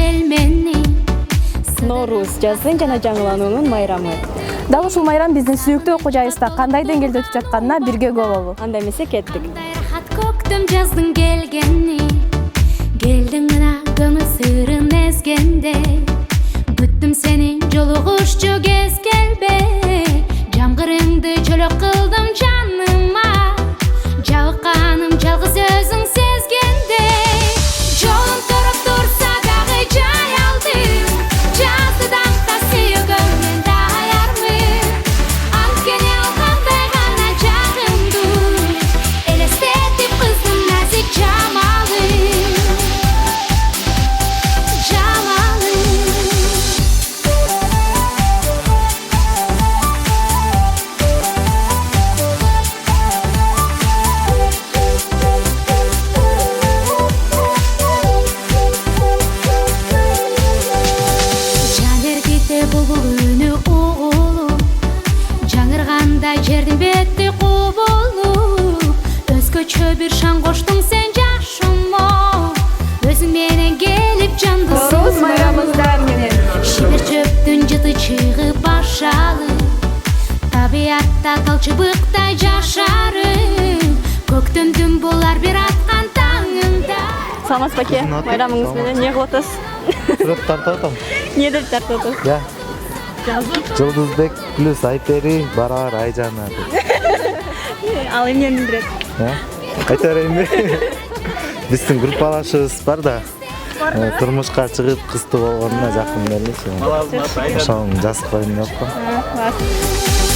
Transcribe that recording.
келмени. Норуз жаздын жана жаңылануунун майрамы. Дал ушул майрам биздин сүйүктүү окуу жайыбызда кандай деңгээлде өтүп жатканына бирге бололу. Анда эмесе кеттик. Рахат көктөм жаздың келгени. Келдің мына көңіл сырын ezгенде. Күттім сені жолугушчу кез келбей. Жамгырыңды чөлөк кылдым жаныма. Жабыкканым жалгыз өзүң сезгенде. Жолум туруп турса дагы жай алдым. Жаздыдан да сүйгөнмөн даярмын. Анткени ал кандай гана жагымдуу. Элестетип кыздын назик жамалын. Жердин бетти кубулуп, өзгөчө бир шаң коштуң сен жашыма. Өзүң менен келип жанды Норуз майрамыңыздар менен. Шибер чөптүн жыты чыгып башалып, табиятта талчыбыктай жашарым. Көктөмдүн булар бир аткан таңында. Саламатсызбы аке? Майрамыңыз менен не кылып атасыз? Сүрөт тартып атам. Не деп тартып атасыз? Я. Жылдызбек плюс Айтери барар Айжан. Ал эмнени билдирет? Айта берейинби? Биздин группалашыбыз бар да. Турмушка чыгып кызды болгонуна жакын эле. Ошону жазып коеюн деп атам.